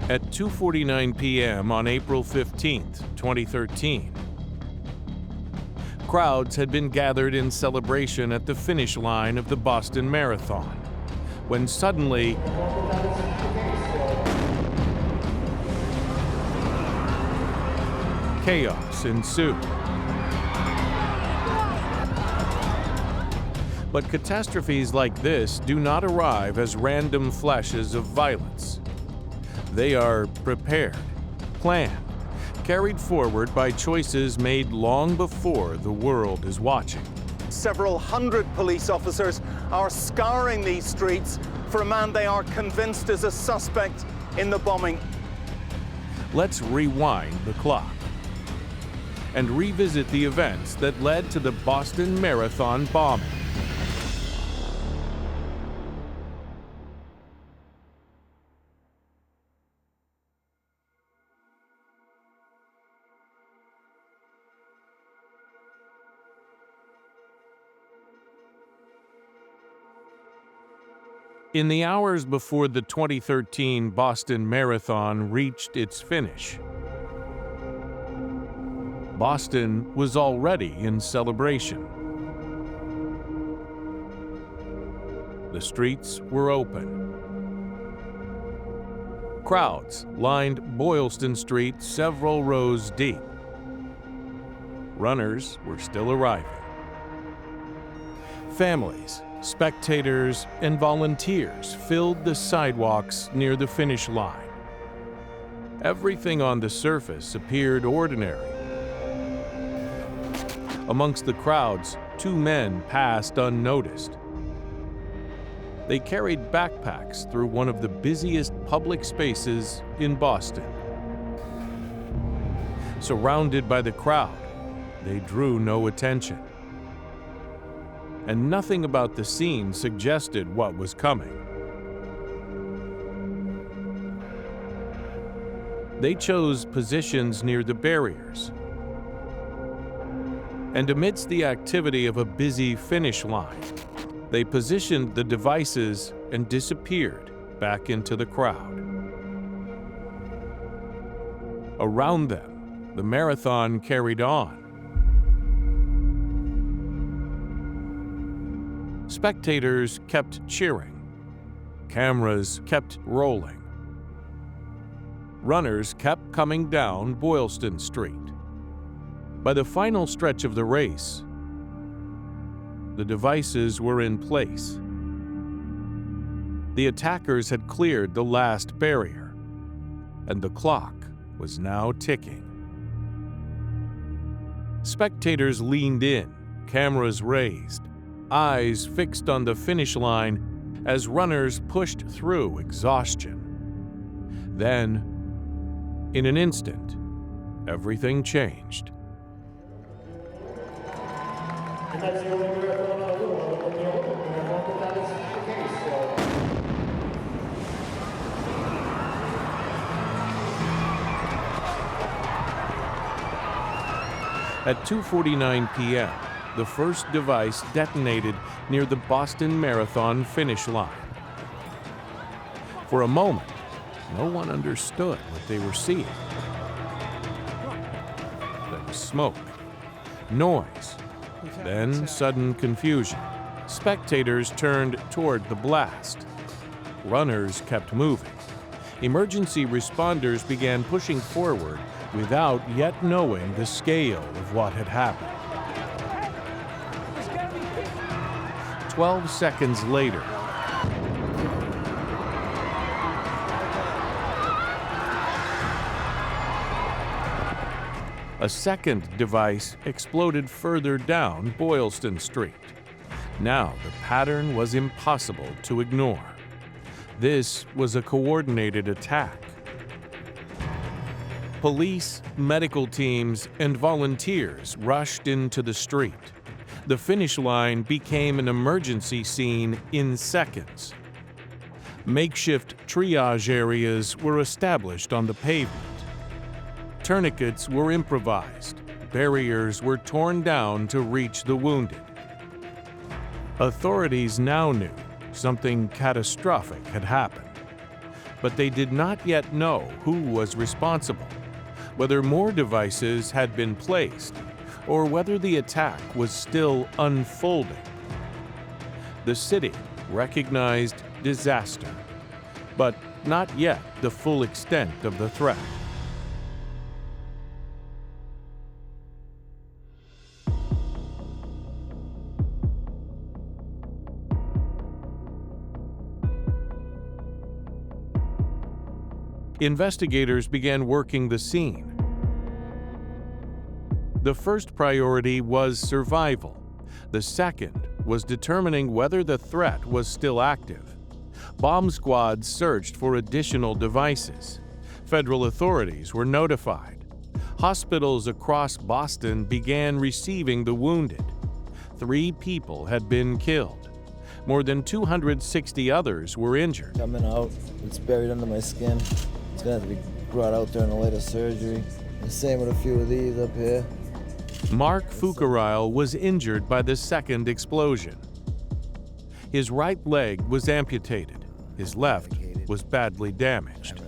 At 2:49 p.m. on April 15, 2013, crowds had been gathered in celebration at the finish line of the Boston Marathon, when suddenly chaos ensued. But catastrophes like this do not arrive as random flashes of violence. They are prepared, planned, carried forward by choices made long before the world is watching. Several hundred police officers are scouring these streets for a man they are convinced is a suspect in the bombing. Let's rewind the clock and revisit the events that led to the Boston Marathon bombing. In the hours before the 2013 Boston Marathon reached its finish, Boston was already in celebration. The streets were open. Crowds lined Boylston Street several rows deep. Runners were still arriving. Families, spectators, and volunteers filled the sidewalks near the finish line. Everything on the surface appeared ordinary. Amongst the crowds, two men passed unnoticed. They carried backpacks through one of the busiest public spaces in Boston. Surrounded by the crowd, they drew no attention. And nothing about the scene suggested what was coming. They chose positions near the barriers. And amidst the activity of a busy finish line, they positioned the devices and disappeared back into the crowd. Around them, the marathon carried on. Spectators kept cheering. Cameras kept rolling. Runners kept coming down Boylston Street. By the final stretch of the race, the devices were in place. The attackers had cleared the last barrier, and the clock was now ticking. Spectators leaned in, cameras raised, eyes fixed on the finish line as runners pushed through exhaustion. Then, in an instant, everything changed. At 2:49 p.m., the first device detonated near the Boston Marathon finish line. For a moment, no one understood what they were seeing. There was smoke, noise, then sudden confusion. Spectators turned toward the blast. Runners kept moving. Emergency responders began pushing forward without yet knowing the scale of what had happened. 12 seconds later, a second device exploded further down Boylston Street. Now the pattern was impossible to ignore. This was a coordinated attack. Police, medical teams, and volunteers rushed into the street. The finish line became an emergency scene in seconds. Makeshift triage areas were established on the pavement. Tourniquets were improvised. Barriers were torn down to reach the wounded. Authorities now knew something catastrophic had happened. but they did not yet know who was responsible, whether more devices had been placed, or whether the attack was still unfolding. The city recognized disaster, but not yet the full extent of the threat. Investigators began working the scene. The first priority was survival. The second was determining whether the threat was still active. Bomb squads searched for additional devices. Federal authorities were notified. Hospitals across Boston began receiving the wounded. 3 people had been killed. More than 260 others were injured. Coming out, it's buried under my skin. It's gonna have to be brought out during a later surgery. The same with a few of these up here. Mark Fukarile was injured by the second explosion. His right leg was amputated. His left was badly damaged.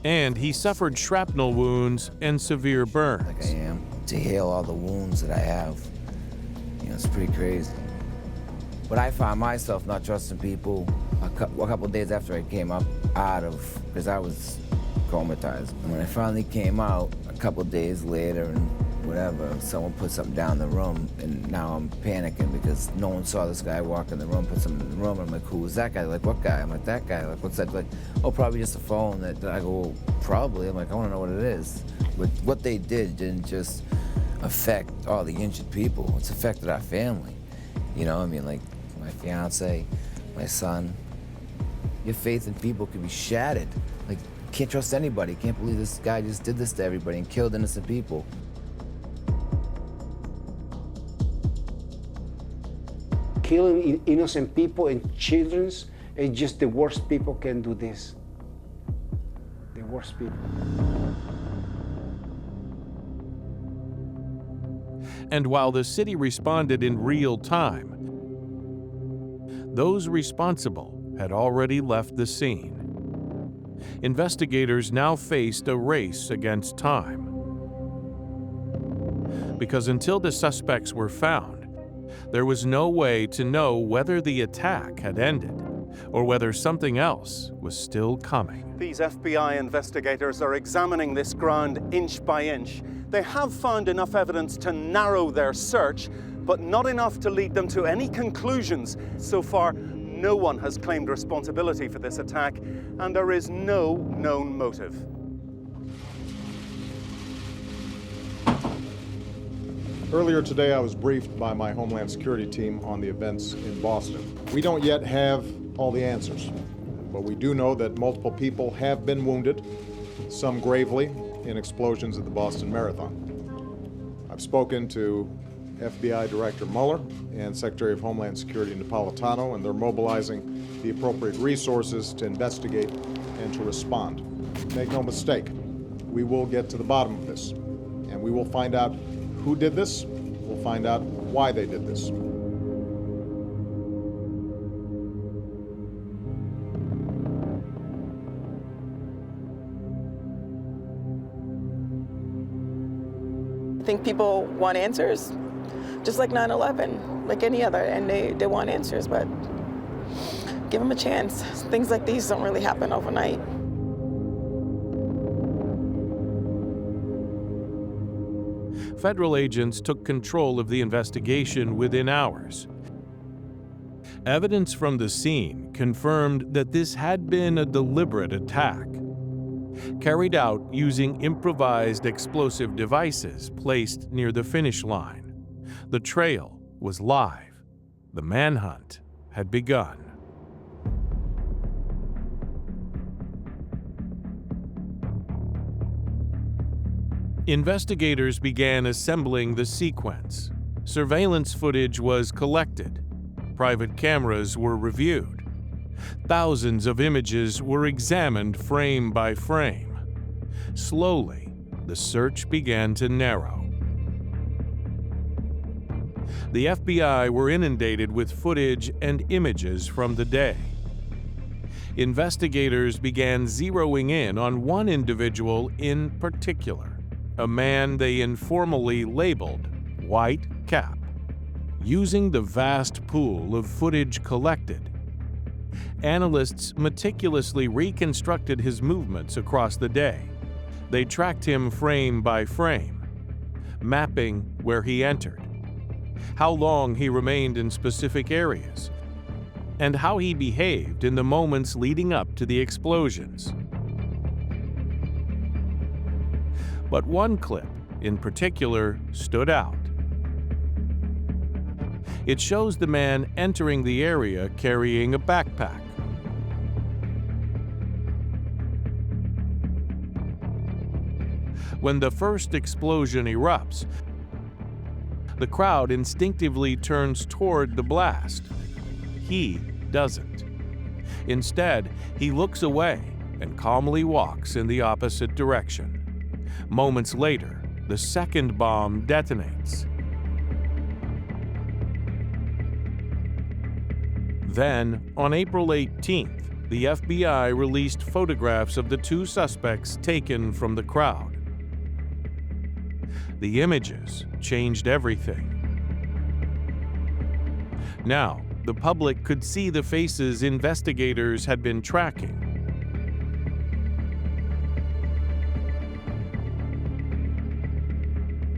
And he suffered shrapnel wounds and severe burns. Like I am, to heal all the wounds that I have. You know, it's pretty crazy. But I found myself not trusting people a couple of days after I came up out of, because I was traumatized. And when I finally came out, a couple of days later and whatever, someone put something down in the room, and now I'm panicking because no one saw this guy walk in the room, put something in the room, and I'm like, who was that guy? They're like, what guy? I'm like, that guy. Like, what's that? Like, oh, probably just a phone. That I go, well, probably. I'm like, I want to know what it is. But what they did didn't just affect all the injured people. It's affected our family. You know, I mean, like, my fiance, my son. Your faith in people could be shattered. Like, can't trust anybody. Can't believe this guy just did this to everybody and killed innocent people. Killing innocent people and children is just the worst people can do this. The worst people. And while the city responded in real time, those responsible had already left the scene. Investigators now faced a race against time. Because until the suspects were found, there was no way to know whether the attack had ended or whether something else was still coming. These FBI investigators are examining this ground inch by inch. They have found enough evidence to narrow their search, but not enough to lead them to any conclusions. So far, no one has claimed responsibility for this attack, and there is no known motive. Earlier today, I was briefed by my Homeland Security team on the events in Boston. We don't yet have all the answers, but we do know that multiple people have been wounded, some gravely, in explosions at the Boston Marathon. I've spoken to FBI Director Mueller and Secretary of Homeland Security Napolitano, and they're mobilizing the appropriate resources to investigate and to respond. Make no mistake, we will get to the bottom of this, and we will find out who did this. We'll find out why they did this. I think people want answers, just like 9/11, like any other, and they want answers, but give them a chance. Things like these don't really happen overnight. Federal agents took control of the investigation within hours. Evidence from the scene confirmed that this had been a deliberate attack, carried out using improvised explosive devices placed near the finish line. The trail was live. The manhunt had begun. Investigators began assembling the sequence. Surveillance footage was collected. Private cameras were reviewed. Thousands of images were examined frame by frame. Slowly, the search began to narrow. The FBI were inundated with footage and images from the day. investigators began zeroing in on one individual in particular, a man they informally labeled White Cap. Using the vast pool of footage collected, analysts meticulously reconstructed his movements across the day. They tracked him frame by frame, mapping where he entered, how long he remained in specific areas, and how he behaved in the moments leading up to the explosions. But one clip in particular stood out. It shows the man entering the area carrying a backpack. When the first explosion erupts, the crowd instinctively turns toward the blast. He doesn't. Instead, he looks away and calmly walks in the opposite direction. Moments later, the second bomb detonates. Then, on April 18th, the FBI released photographs of the two suspects taken from the crowd. The images changed everything. Now, the public could see the faces investigators had been tracking.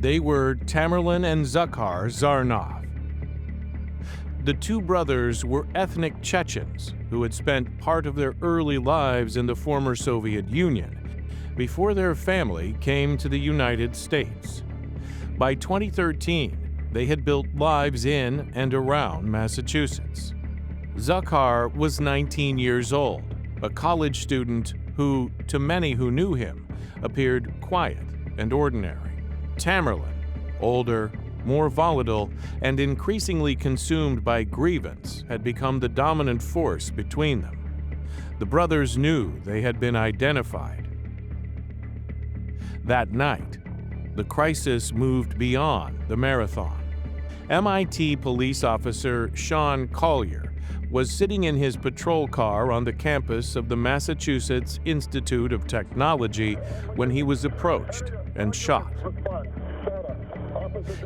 They were Tamerlan and Zakhar Zarnov. The two brothers were ethnic Chechens who had spent part of their early lives in the former Soviet Union before their family came to the United States. By 2013, they had built lives in and around Massachusetts. Zakhar was 19 years old, a college student who, to many who knew him, appeared quiet and ordinary. Tamerlan, older, more volatile, and increasingly consumed by grievance, had become the dominant force between them. The brothers knew they had been identified. That night, the crisis moved beyond the marathon. MIT police officer Sean Collier was sitting in his patrol car on the campus of the Massachusetts Institute of Technology when he was approached and shot.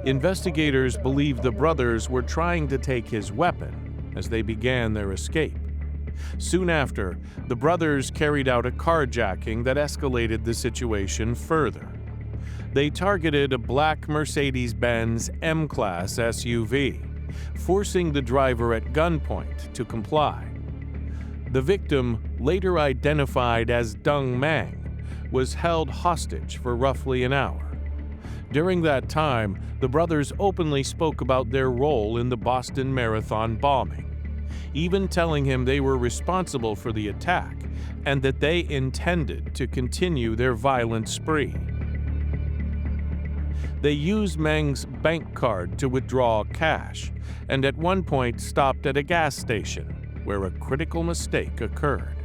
Investigators believe the brothers were trying to take his weapon as they began their escape. Soon after, the brothers carried out a carjacking that escalated the situation further. They targeted a black Mercedes-Benz M-Class SUV, forcing the driver at gunpoint to comply. The victim, later identified as Dung Mang, was held hostage for roughly an hour. During that time, the brothers openly spoke about their role in the Boston Marathon bombing, even telling him they were responsible for the attack and that they intended to continue their violent spree. They used Meng's bank card to withdraw cash and at one point stopped at a gas station where a critical mistake occurred.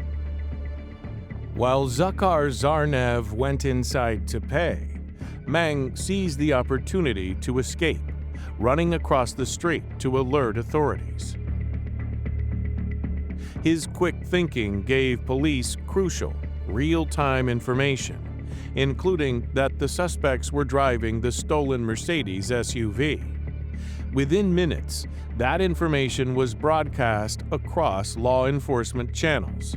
While Zakhar Zarnev went inside to pay, Meng seized the opportunity to escape, running across the street to alert authorities. His quick thinking gave police crucial, real-time information, including that the suspects were driving the stolen Mercedes SUV. Within minutes, that information was broadcast across law enforcement channels.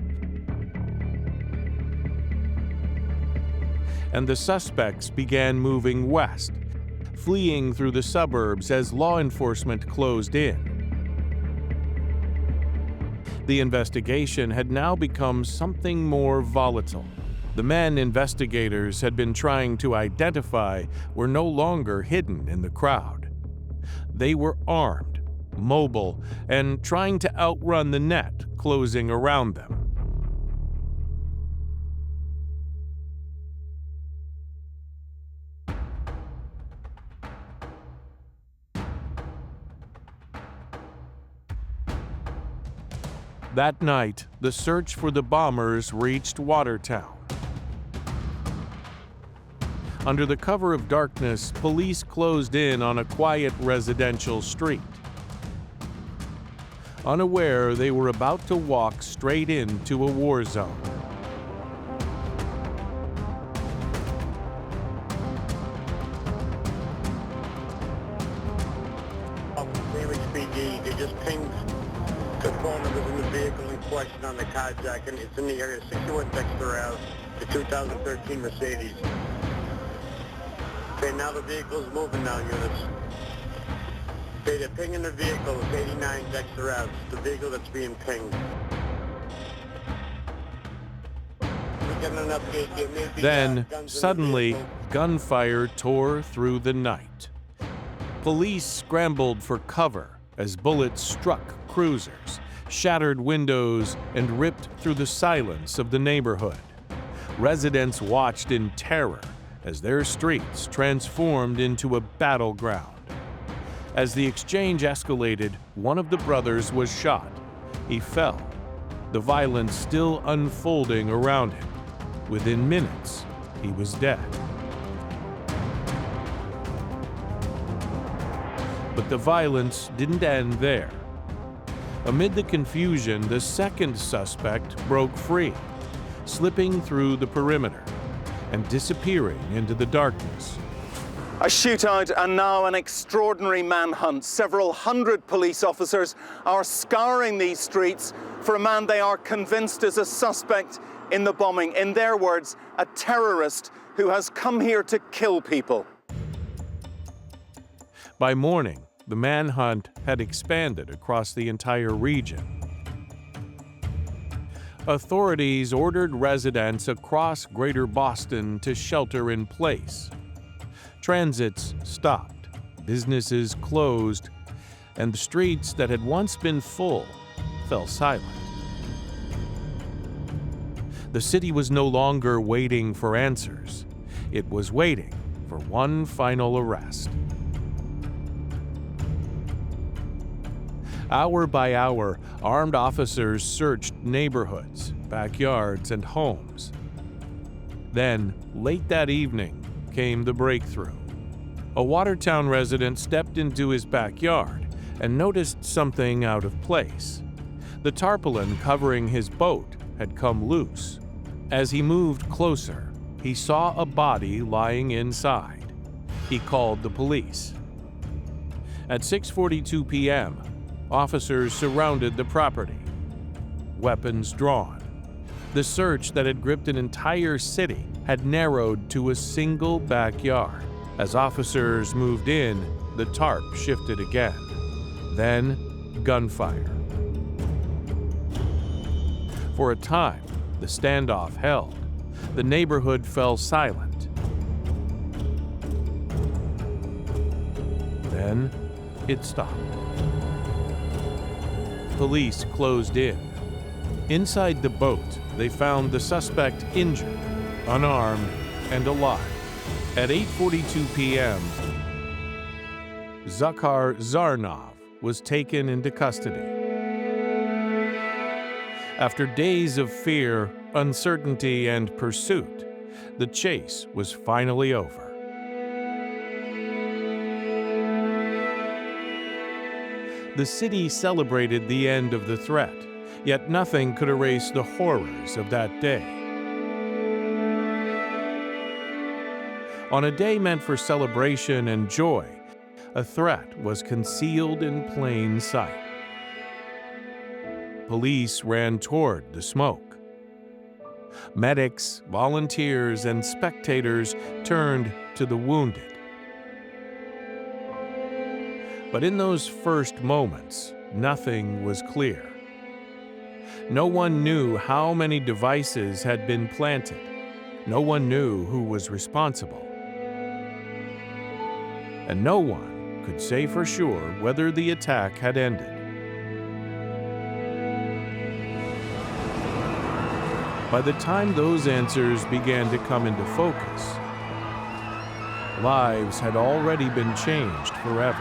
And the suspects began moving west, fleeing through the suburbs as law enforcement closed in. The investigation had now become something more volatile. The men investigators had been trying to identify were no longer hidden in the crowd. They were armed, mobile, and trying to outrun the net closing around them. That night, the search for the bombers reached Watertown. Under the cover of darkness, police closed in on a quiet residential street. unaware they were about to walk straight into a war zone. PD, they just pinged the phone numbers in the vehicle in question on the carjacking. It's in the area 61 Dexter Ave, the 2013 Mercedes. Okay, now the vehicle's moving now, units. Okay, they're pinging the vehicle. It's 89 Dexter Ave. It's the vehicle that's being pinged. We're getting an update. There may be, Then, guns in the suddenly, vehicle. gunfire tore through the night. Police scrambled for cover as bullets struck cruisers, shattered windows, and ripped through the silence of the neighborhood. Residents watched in terror as their streets transformed into a battleground. As the exchange escalated, one of the brothers was shot. He fell, the violence still unfolding around him. Within minutes, he was dead. But the violence didn't end there. Amid the confusion, the second suspect broke free, slipping through the perimeter and disappearing into the darkness. A shootout and now an extraordinary manhunt. Several hundred police officers are scouring these streets for a man they are convinced is a suspect in the bombing. In their words, a terrorist who has come here to kill people. By morning, the manhunt had expanded across the entire region. Authorities ordered residents across Greater Boston to shelter in place. Transits stopped, businesses closed, and the streets that had once been full fell silent. The city was no longer waiting for answers. It was waiting for one final arrest. Hour by hour, armed officers searched neighborhoods, backyards, and homes. Then, late that evening, came the breakthrough. A Watertown resident stepped into his backyard and noticed something out of place. The tarpaulin covering his boat had come loose. As he moved closer, he saw a body lying inside. He called the police. At 6:42 p.m., officers surrounded the property, weapons drawn. The search that had gripped an entire city had narrowed to a single backyard. As officers moved in, the tarp shifted again. Then, gunfire. For a time, the standoff held. The neighborhood fell silent. Then, it stopped. Police closed in. Inside the boat, they found the suspect injured, unarmed, and alive. At 8:42 p.m., Zakhar Zarnov was taken into custody. After days of fear, uncertainty, and pursuit, the chase was finally over. The city celebrated the end of the threat, yet nothing could erase the horrors of that day. On a day meant for celebration and joy, a threat was concealed in plain sight. Police ran toward the smoke. Medics, volunteers, and spectators turned to the wounded. But in those first moments, nothing was clear. No one knew how many devices had been planted. No one knew who was responsible. And no one could say for sure whether the attack had ended. By the time those answers began to come into focus, lives had already been changed forever.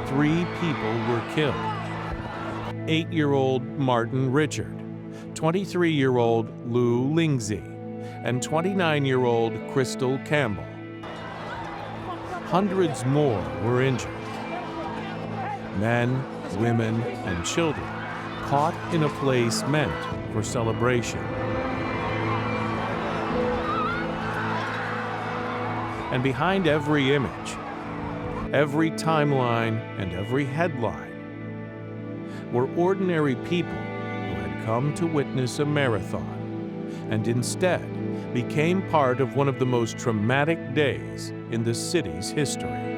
3 people were killed. 8-year-old Martin Richard, 23-year-old Lou Lindsay, and 29-year-old Crystal Campbell. Hundreds more were injured. Men, women, and children caught in a place meant for celebration. And behind every image, every timeline, and every headline were ordinary people who had come to witness a marathon and instead became part of one of the most traumatic days in the city's history.